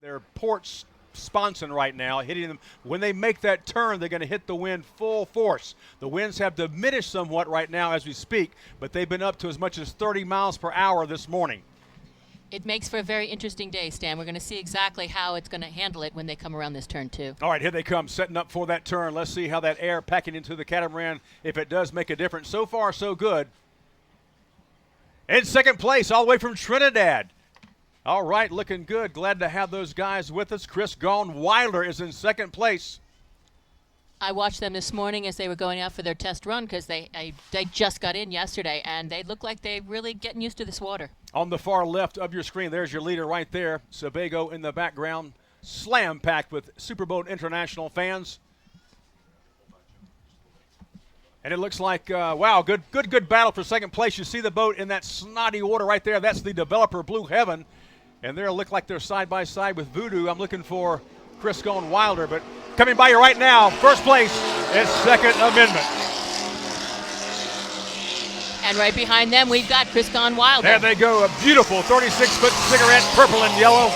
They're port sponson right now, hitting them. When they make that turn, they're going to hit the wind full force. The winds have diminished somewhat right now as we speak, but they've been up to as much as 30 miles per hour this morning. It makes for a very interesting day, Stan. We're going to see exactly how it's going to handle it when they come around this turn, too. All right, here they come, setting up for that turn. Let's see how that air packing into the catamaran, if it does make a difference. So far, so good. In second place, all the way from Trinidad. All right, looking good. Glad to have those guys with us. Chris Gone Wilder is in second place. I watched them this morning as they were going out for their test run because they just got in yesterday, and they look like they're really getting used to this water. On the far left of your screen, there's your leader right there. Sebago in the background, slam-packed with Superboat International fans. And it looks like, wow, good battle for second place. You see the boat in that snotty water right there. That's the developer, Blue Heaven. And they look like they're side by side with Voodoo. I'm looking for Chris Gone Wilder, but coming by you right now, first place is Second Amendment. And right behind them, we've got Chris Gone Wilder. There they go, a beautiful 36-foot cigarette, purple and yellow.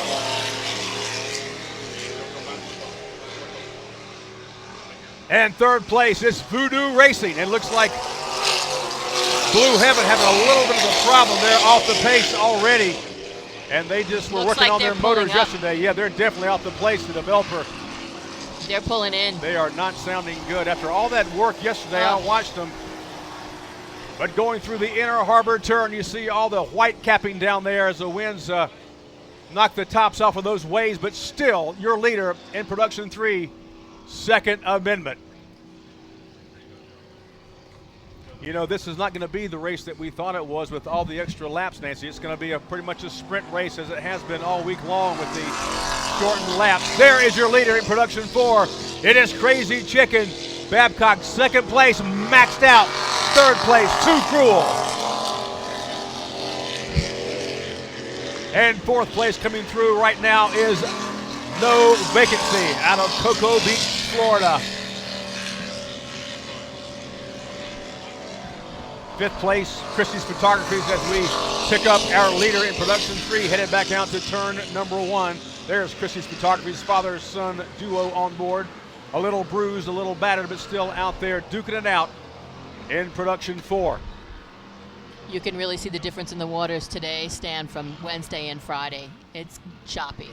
And third place is Voodoo Racing. It looks like Blue Heaven having a little bit of a problem there, off the pace already. And they just were working on their motors yesterday. Yeah, they're definitely off the pace, the developer. They're pulling in. They are not sounding good. After all that work yesterday, I watched them. But going through the inner harbor turn, you see all the white capping down there as the winds knock the tops off of those waves. But still, your leader in production 3, Second Amendment. You know, this is not going to be the race that we thought it was with all the extra laps, Nancy. It's going to be pretty much a sprint race as it has been all week long with the shortened laps. There is your leader in production 4. It is Crazy Chicken. Babcock, second place, maxed out. Third place, Too Cruel. And fourth place coming through right now is No Vacancy out of Cocoa Beach, Florida. Fifth place, Christie's Photography, as we pick up our leader in production 3, headed back out to turn number 1. There's Christie's Photography's father-son duo on board. A little bruised, a little battered, but still out there duking it out in production 4. You can really see the difference in the waters today, Stan, from Wednesday and Friday. It's choppy.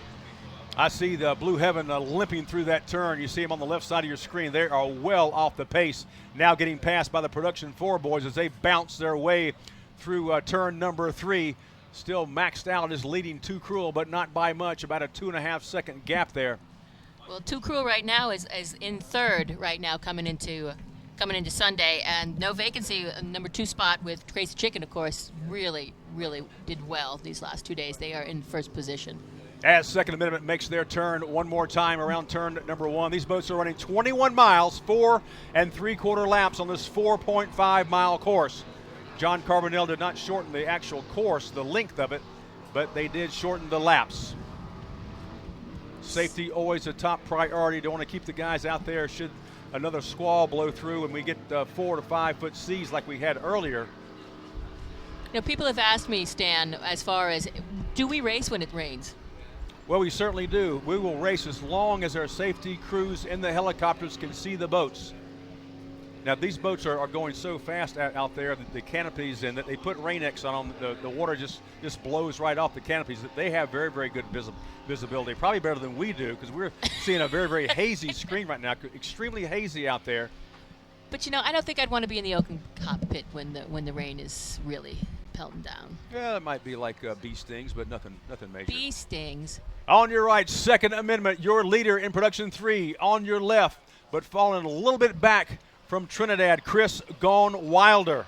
I see the Blue Heaven limping through that turn. You see them on the left side of your screen. They are well off the pace, now getting passed by the production 4 boys as they bounce their way through turn number 3. Still maxed out is leading Too Cruel, but not by much, about a 2.5 second gap there. Well, Too Cruel right now is in third right now coming into Sunday, and No Vacancy, number 2 spot with Crazy Chicken, of course, really did well these last 2 days. They are in first position. As Second Amendment makes their turn one more time around turn number 1. These boats are running 21 miles, 4 3/4 laps on this 4.5 mile course. John Carbonell did not shorten the actual course, the length of it, but they did shorten the laps. Safety always a top priority. Don't want to keep the guys out there should another squall blow through and we get 4 to 5 foot seas like we had earlier. You know, people have asked me, Stan, as far as, do we race when it rains? Well, we certainly do. We will race as long as our safety crews in the helicopters can see the boats. Now, these boats are going so fast out there that the canopies, and that they put Rain-X on them, the water just blows right off the canopies. They have very good visibility, probably better than we do, because we're seeing a very hazy screen right now, extremely hazy out there. But, you know, I don't think I'd want to be in the open cockpit when the rain is really pelting down. Yeah, it might be like bee stings, but nothing major. Bee stings. On your right, Second Amendment, your leader in production 3. On your left, but falling a little bit back from Trinidad, Chris Gone Wilder.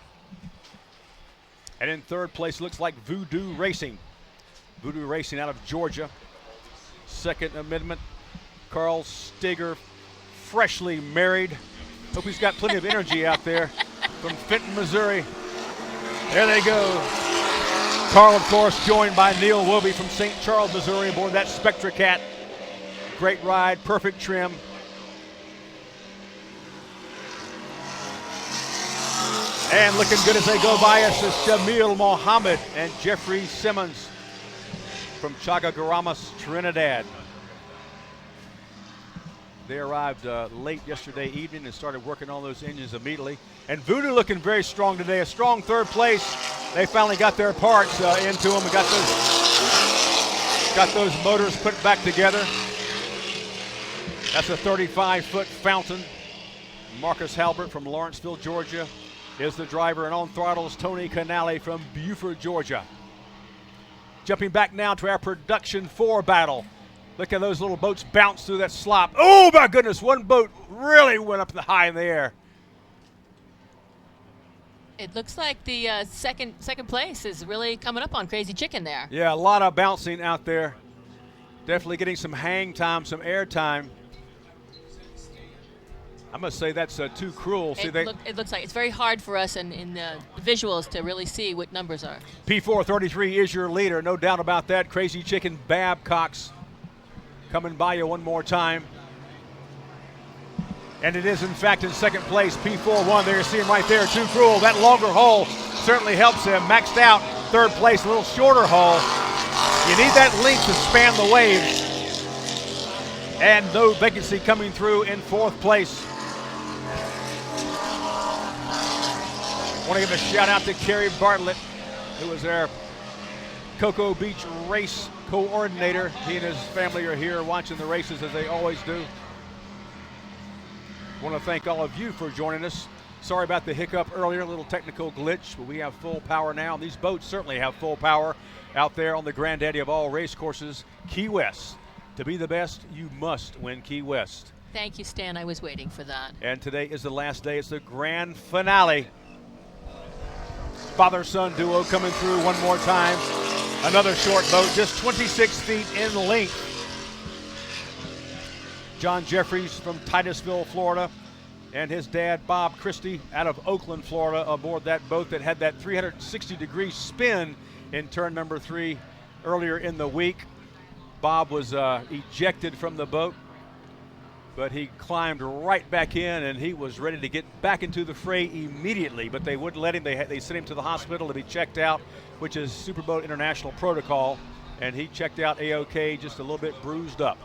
And in third place, looks like Voodoo Racing. Voodoo Racing out of Georgia. Second Amendment, Carl Steger, freshly married. Hope he's got plenty of energy out there from Fenton, Missouri. There they go. Carl, of course, joined by Neil Wilby from St. Charles, Missouri, aboard that Spectra Cat. Great ride, perfect trim. And looking good as they go by us is Shamil Mohammed and Jeffrey Simmons from Chagagaramas, Trinidad. They arrived late yesterday evening and started working on those engines immediately. And Voodoo looking very strong today. A strong third place. They finally got their parts into them and got those motors put back together. That's a 35-foot fountain. Marcus Halbert from Lawrenceville, Georgia, is the driver, and on throttles, Tony Canale from Buford, Georgia. Jumping back now to our Production 4 battle. Look at those little boats bounce through that slop. Oh my goodness, one boat really went up high in the air. It looks like the second place is really coming up on Crazy Chicken there. Yeah, a lot of bouncing out there. Definitely getting some hang time, some air time. I must say that's too cruel. It looks like it's very hard for us in the visuals to really see what numbers are. P433 is your leader, no doubt about that. Crazy Chicken Babcock's coming by you one more time. And it is, in fact, in second place, P41. There you see him right there, Too Cruel. That longer hull certainly helps him. Maxed out, third place, a little shorter hull. You need that length to span the waves. And no vacancy coming through in fourth place. I want to give a shout out to Kerry Bartlett, who was their Cocoa Beach race coordinator. He and his family are here watching the races as they always do. I want to thank all of you for joining us. Sorry about the hiccup earlier, a little technical glitch, but we have full power now. And these boats certainly have full power out there on the granddaddy of all race courses, Key West. To be the best, you must win Key West. Thank you, Stan. I was waiting for that. And today is the last day. It's the grand finale. Father-son duo coming through one more time. Another short boat, just 26 feet in length. John Jeffries from Titusville, Florida, and his dad, Bob Christie, out of Oakland, Florida, aboard that boat that had that 360-degree spin in turn number 3 earlier in the week. Bob was ejected from the boat, but he climbed right back in, and he was ready to get back into the fray immediately, but they wouldn't let him. They sent him to the hospital to be checked out, which is Superboat International protocol, and he checked out A-OK, just a little bit bruised up.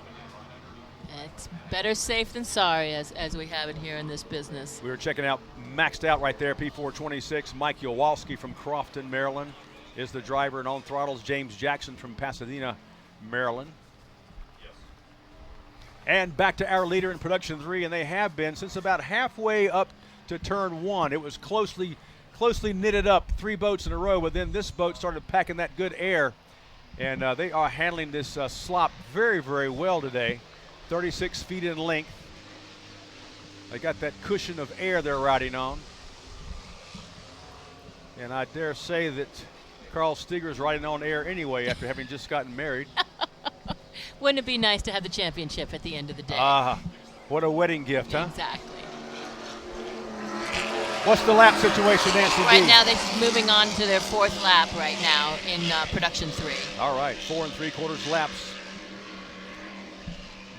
It's better safe than sorry, as we have it here in this business. We were checking out, maxed out right there, P426. Mike Yowalski from Crofton, Maryland, is the driver, and on throttles, James Jackson from Pasadena, Maryland. And back to our leader in Production 3, and they have been since about halfway up to turn 1. It was closely knitted up, 3 boats in a row, but then this boat started packing that good air, and they are handling this slop very, very well today. 36 feet in length. They got that cushion of air they're riding on. And I dare say that Carl Steger's riding on air anyway after having just gotten married. Wouldn't it be nice to have the championship at the end of the day? What a wedding gift, huh? Exactly. What's the lap situation, Nancy? Right now, they're moving on to their 4th lap right now in Production 3. All right, 4 3/4 laps.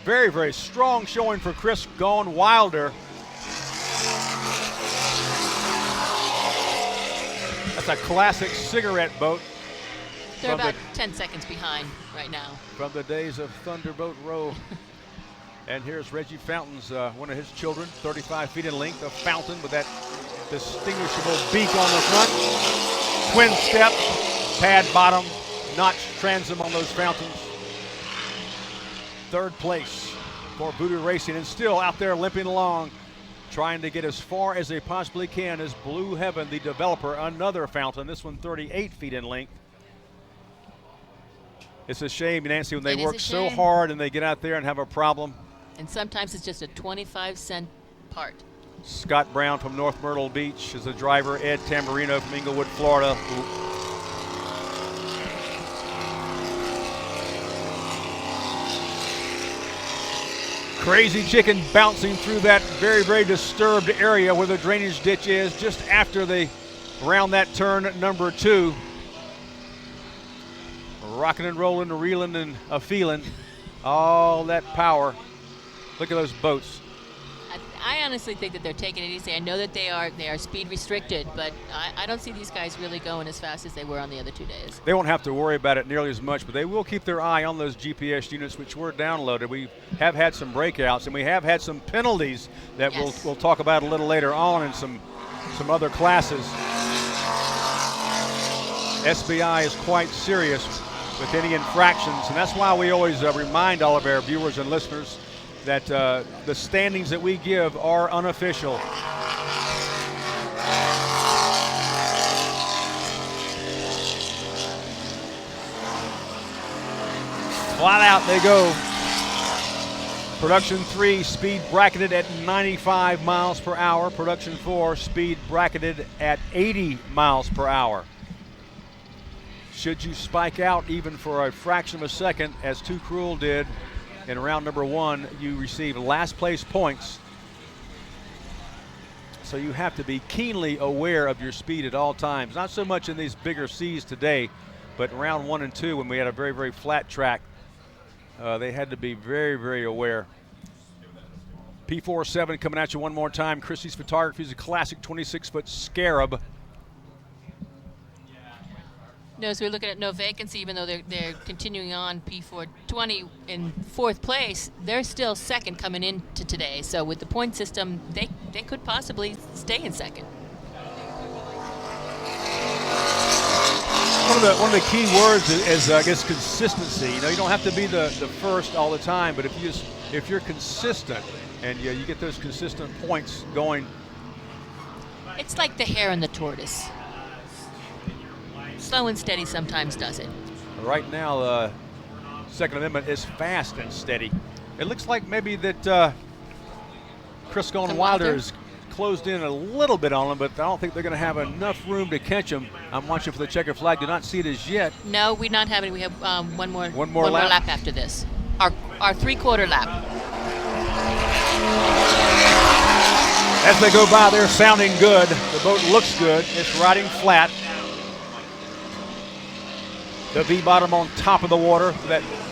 Very, very strong showing for Chris Gone Wilder. That's a classic cigarette boat. They're about 10 seconds behind right now. From the days of Thunderboat Row. And here's Reggie Fountain's, one of his children, 35 feet in length, a fountain with that distinguishable beak on the front. Twin step, pad bottom, notch transom on those fountains. 3rd place for Voodoo Racing, and still out there limping along, trying to get as far as they possibly can is Blue Heaven, the developer, another fountain, this one 38 feet in length. It's a shame, Nancy, when they work so hard and they get out there and have a problem. And sometimes it's just a 25-cent part. Scott Brown from North Myrtle Beach is the driver. Ed Tamburino from Inglewood, Florida. Crazy Chicken bouncing through that very, very disturbed area where the drainage ditch is just after they round that turn number 2. Rocking and rolling, reeling and a feeling. All that power. Look at those boats. I honestly think that they're taking it easy. I know that they are speed restricted, but I don't see these guys really going as fast as they were on the other 2 days. They won't have to worry about it nearly as much, but they will keep their eye on those GPS units, which were downloaded. We have had some breakouts, and we have had some penalties that Yes. we'll talk about a little later on in some other classes. SBI is quite serious with any infractions, and that's why we always remind all of our viewers and listeners that the standings that we give are unofficial. Flat out they go. Production 3 speed bracketed at 95 miles per hour. Production 4 speed bracketed at 80 miles per hour. Should you spike out even for a fraction of a second, as Too Cruel did in round number 1, you receive last place points. So you have to be keenly aware of your speed at all times. Not so much in these bigger C's today, but in round 1 and 2 when we had a very, very flat track, they had to be very, very aware. P47 coming at you one more time. Christie's Photography is a classic 26-foot Scarab. No, so we're looking at no vacancy, even though they're continuing on. P420 in 4th place. They're still second coming into today. So with the point system, they could possibly stay in second. One of the key words is I guess consistency. You know, you don't have to be the first all the time, but if you're consistent and you get those consistent points going. It's like the hare and the tortoise. Slow and steady sometimes does it. Right now, the Second Amendment is fast and steady. It looks like maybe that Chris Gone Wilder has closed in a little bit on him, but I don't think they're going to have enough room to catch him. I'm watching for the checker flag. Do not see it as yet. No, we're not having it. We have one more lap after this. Our 3/4 lap. As they go by, they're sounding good. The boat looks good. It's riding flat. The V-bottom on top of the water.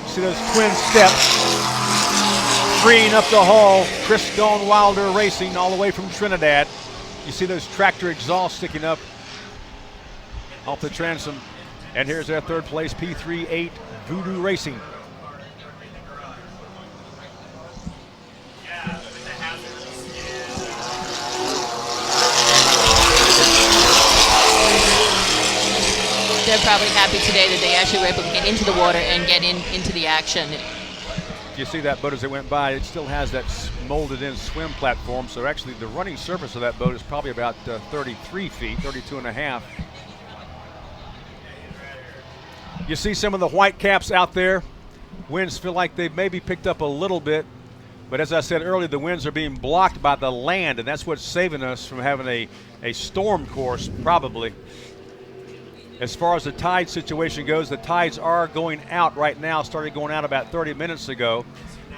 See those twin steps. Freeing up the hull. Chris Gone Wilder Racing all the way from Trinidad. You see those tractor exhausts sticking up off the transom. And here's their 3rd place, P38 Voodoo Racing. They're probably happy today that they actually were able to get into the water and get into the action. You see that boat as it went by, it still has that molded in swim platform. So actually the running surface of that boat is probably about 33 feet, 32 and a half. You see some of the white caps out there. Winds feel like they've maybe picked up a little bit. But as I said earlier, the winds are being blocked by the land, and that's what's saving us from having a storm course, probably. As far as the tide situation goes, the tides are going out right now, started going out about 30 minutes ago.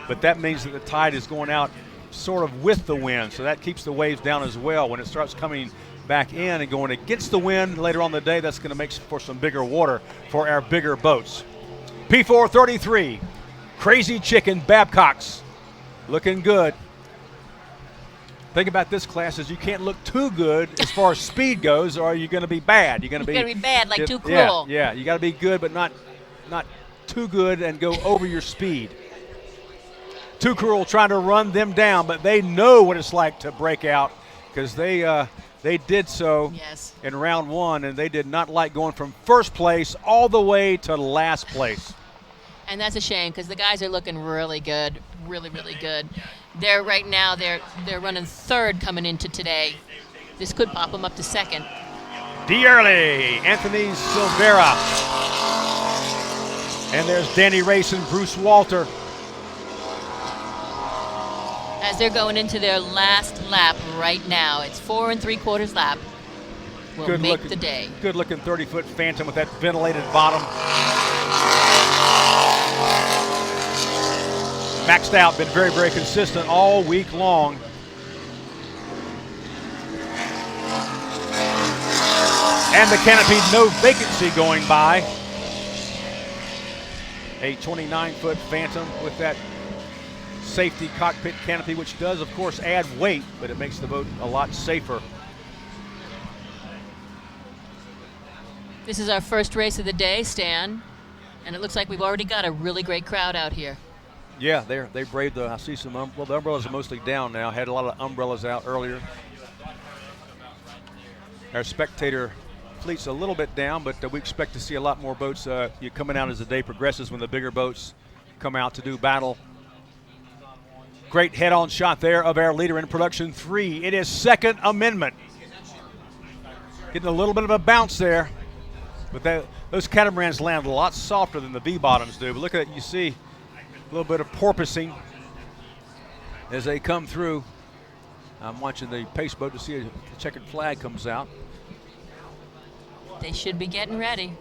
But that means that the tide is going out sort of with the wind, so that keeps the waves down as well. When it starts coming back in and going against the wind later on in the day, that's going to make for some bigger water for our bigger boats. P433, Crazy Chicken Babcocks, looking good. Thing about this class is you can't look too good as far as speed goes, or you're going to be bad. You're going to be bad, like Too Cruel. Yeah, you got to be good, but not too good and go over your speed. Too Cruel trying to run them down, but they know what it's like to break out because they did so in round 1, and they did not like going from first place all the way to last place. And that's a shame because the guys are looking really good, really, really good. They're right now they're running 3rd coming into today. This could pop them up to 2nd. D. Early, Anthony Silvera, and there's Danny Race and Bruce Walter. As they're going into their last lap right now, it's 4 3/4 lap. Will make the day. Good looking 30-foot Phantom with that ventilated bottom. Maxed out, been very, very consistent all week long. And the canopy, no vacancy going by. A 29-foot Phantom with that safety cockpit canopy, which does, of course, add weight, but it makes the boat a lot safer. This is our first race of the day, Stan, and it looks like we've already got a really great crowd out here. Yeah, they braved I see some, well, the umbrellas are mostly down now. Had a lot of umbrellas out earlier. Our spectator fleet's a little bit down, but we expect to see a lot more boats coming out as the day progresses when the bigger boats come out to do battle. Great head-on shot there of our leader in production 3. It is Second Amendment. Getting a little bit of a bounce there. But those catamarans land a lot softer than the V-bottoms do. But look at it, you see a little bit of porpoising as they come through. I'm watching the pace boat to see if the checkered flag comes out. They should be getting ready.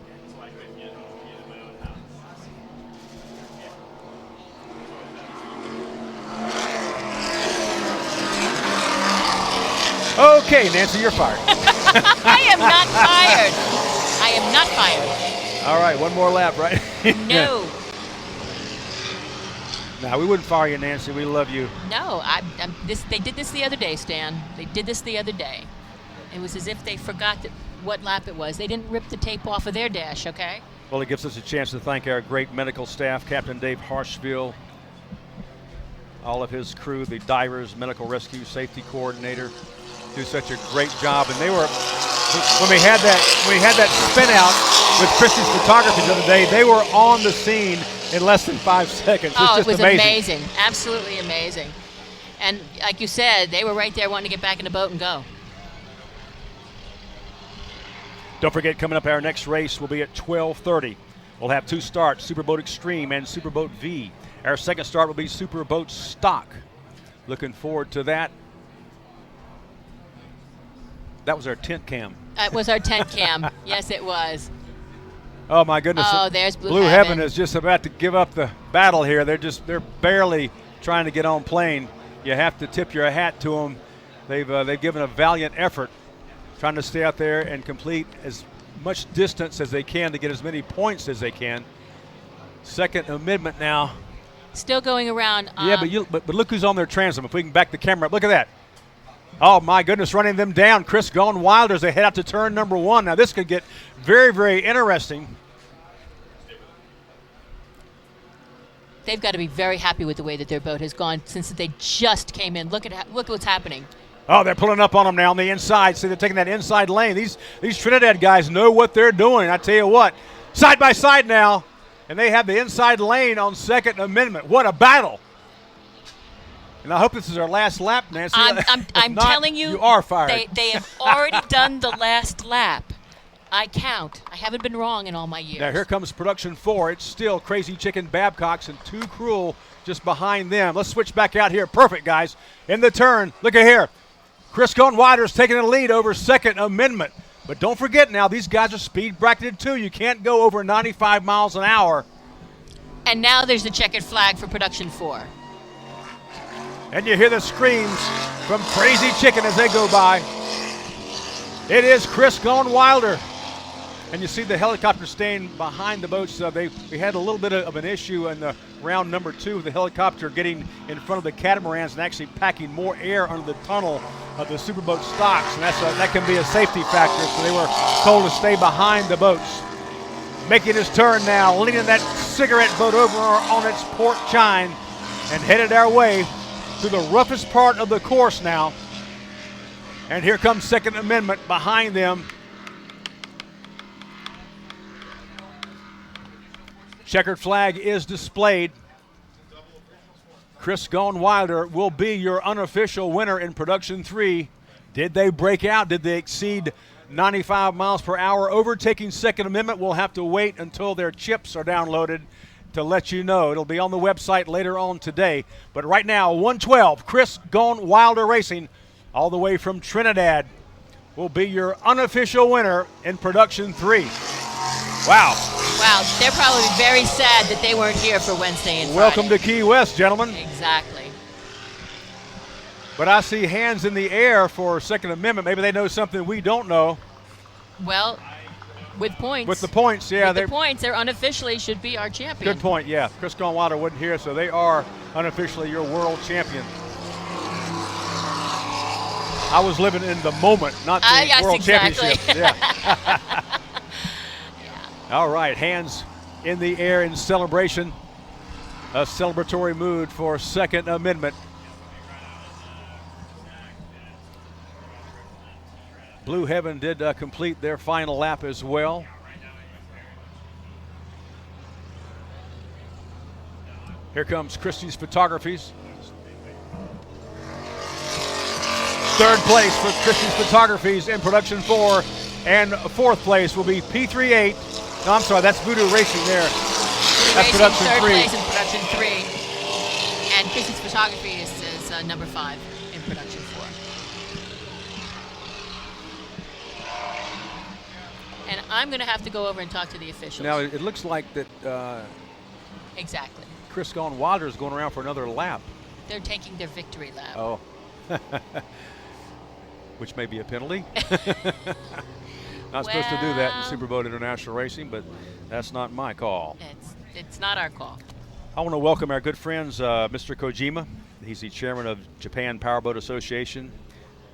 Okay, Nancy, you're fired. I am not fired. I am not fired. All right, one more lap, right? No. No, we wouldn't fire you, Nancy. We love you. No, they did this the other day, Stan. They did this the other day. It was as if they forgot what lap it was. They didn't rip the tape off of their dash, okay? Well, it gives us a chance to thank our great medical staff, Captain Dave Harshville, all of his crew, the divers, medical rescue, safety coordinator, do such a great job. And they were, when we had that spin out with Christian's photography the other day, they were on the scene in less than 5 seconds. Oh, it was amazing. Absolutely amazing. And like you said, they were right there wanting to get back in the boat and go. Don't forget, coming up, our next race will be at 12:30. We'll have 2 starts, Superboat Extreme and Superboat V. Our second start will be Superboat Stock. Looking forward to that. That was our tent cam. That was our tent cam. Yes, it was. Oh my goodness! Oh, there's Blue Heaven is just about to give up the battle here. They're barely trying to get on plane. You have to tip your hat to them. They've given a valiant effort, trying to stay out there and complete as much distance as they can to get as many points as they can. Second Amendment now. Still going around. Yeah, but look who's on their transom. If we can back the camera up, look at that. Oh, my goodness, running them down. Chris Gone Wilder as they head out to turn number 1. Now, this could get very, very interesting. They've got to be very happy with the way that their boat has gone since they just came in. Look what's happening. Oh, they're pulling up on them now on the inside. See, they're taking that inside lane. These Trinidad guys know what they're doing. I tell you what, side by side now, and they have the inside lane on Second Amendment. What a battle. And I hope this is our last lap, Nancy. I'm not, telling you, you are fired. They have already done the last lap. I count. I haven't been wrong in all my years. Now here comes production 4. It's still Crazy Chicken Babcocks and Too Cruel just behind them. Let's switch back out here. Perfect, guys. In the turn, look at here. Chris Gone Wilder's taking the lead over Second Amendment. But don't forget now, these guys are speed bracketed too. You can't go over 95 miles an hour. And now there's the checkered flag for production 4. And you hear the screams from Crazy Chicken as they go by. It is Chris Gone Wilder. And you see the helicopter staying behind the boats. We had a little bit of an issue in the round number 2, the helicopter getting in front of the catamarans and actually packing more air under the tunnel of the Superboat stocks. And that can be a safety factor. So they were told to stay behind the boats. Making his turn now, leaning that cigarette boat over on its port chine and headed our way through the roughest part of the course now. And here comes Second Amendment behind them. Checkered flag is displayed. Chris Gone Wilder will be your unofficial winner in production 3. Did they break out? Did they exceed 95 miles per hour? Overtaking Second Amendment, we'll have to wait until their chips are downloaded to let you know. It'll be on the website later on today. But right now, 112, Chris Gone Wilder Racing, all the way from Trinidad, will be your unofficial winner in production 3. Wow. Wow, they're probably very sad that they weren't here for Wednesday and Welcome Friday. to Key West, gentlemen. Exactly. But I see hands in the air for Second Amendment. Maybe they know something we don't know. Well, With points. With the points, yeah. With the points, they're unofficially should be our champion. Good point, yeah. Chris Gone Wilder wasn't here, so they are unofficially your world champion. I was living in the moment, not the yes, world exactly. championship. Yeah. All right, hands in the air in celebration. A celebratory mood for Second Amendment. Blue Heaven did complete their final lap as well. Here comes Christie's Photographies. Third place for Christie's Photographies in production 4, and fourth place will be P38. No, I'm sorry, that's Voodoo Racing there. That's Racing, production third 3. place in production 3, and Christie's Photography is number 5 in production 4. And I'm going to have to go over and talk to the officials. Now it looks like that. Exactly. Chris Gone Wilder is going around for another lap. They're taking their victory lap. Oh. Which may be a penalty. Not supposed to do that in Superboat International Racing, but that's not my call. It's not our call. I want to welcome our good friends, Mr. Kojima. He's the chairman of Japan Powerboat Association.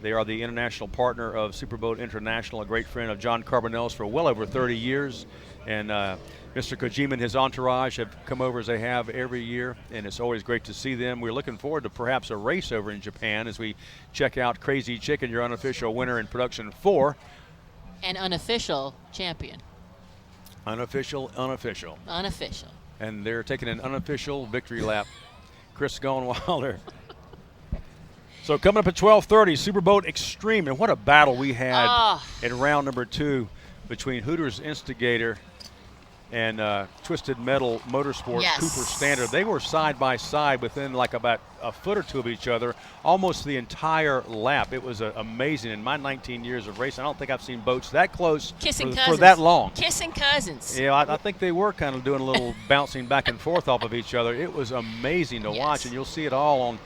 They are the international partner of Superboat International, a great friend of John Carbonell's for well over 30 years. And Mr. Kojima and his entourage have come over as they have every year, and it's always great to see them. We're looking forward to perhaps a race over in Japan as we check out Crazy Chicken, your unofficial winner in production 4. An unofficial champion. Unofficial. Unofficial. And they're taking an unofficial victory lap. Chris Gone Wilder. So coming up at 12:30, Superboat Extreme, and what a battle we had in round number 2 between Hooters Instigator and Twisted Metal Motorsports Cooper Standard. They were side by side within like about a foot or two of each other almost the entire lap. It was amazing. In my 19 years of racing, I don't think I've seen boats that close for that long. Kissing cousins. Yeah, I think they were kind of doing a little bouncing back and forth off of each other. It was amazing to watch, and you'll see it all on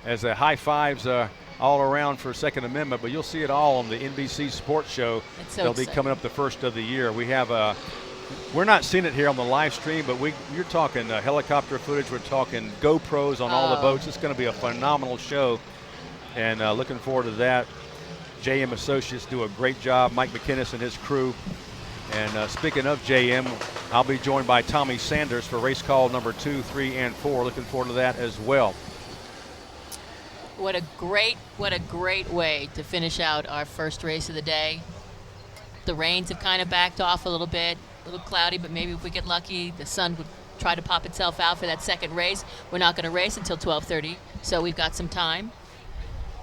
as the high fives all around for Second Amendment, but you'll see it all on the NBC Sports Show. They'll be coming up the first of the year. We have we're not seeing it here on the live stream, but you're talking helicopter footage. We're talking GoPros on all the boats. It's going to be a phenomenal show, and looking forward to that. JM Associates do a great job. Mike McInnes and his crew. And speaking of JM, I'll be joined by Tommy Sanders for race call number 2, 3, and 4. Looking forward to that as well. What a great way to finish out our first race of the day. The rains have kind of backed off a little bit, a little cloudy, but maybe if we get lucky, the sun would try to pop itself out for that second race. We're not going to race until 12:30, so we've got some time.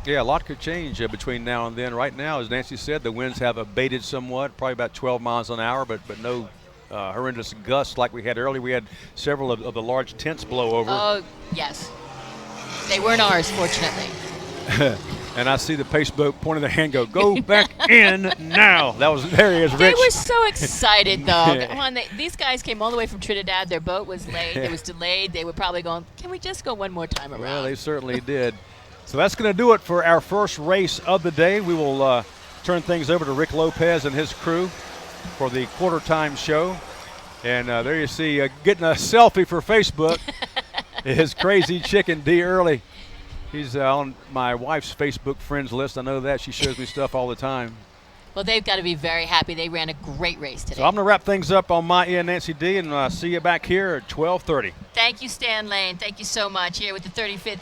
Yeah, a lot could change between now and then. Right now, as Nancy said, the winds have abated somewhat, probably about 12 miles an hour, but no horrendous gusts like we had earlier. We had several of the large tents blow over. Oh, yes. They weren't ours, fortunately. And I see the pace boat pointing their hand, go back in now. There he is, Rich. They were so excited, though. Come on, these guys came all the way from Trinidad. Their boat was late. It was delayed. They were probably going, can we just go one more time around? Well, they certainly did. So that's going to do it for our first race of the day. We will turn things over to Rick Lopez and his crew for the quarter time show. And there you see getting a selfie for Facebook is Crazy Chicken D. Early. He's on my wife's Facebook friends list. I know that. She shows me stuff all the time. Well, they've got to be very happy. They ran a great race today. So I'm going to wrap things up on my end, Nancy D., and see you back here at 12:30. Thank you, Stan Lane. Thank you so much here with the 35th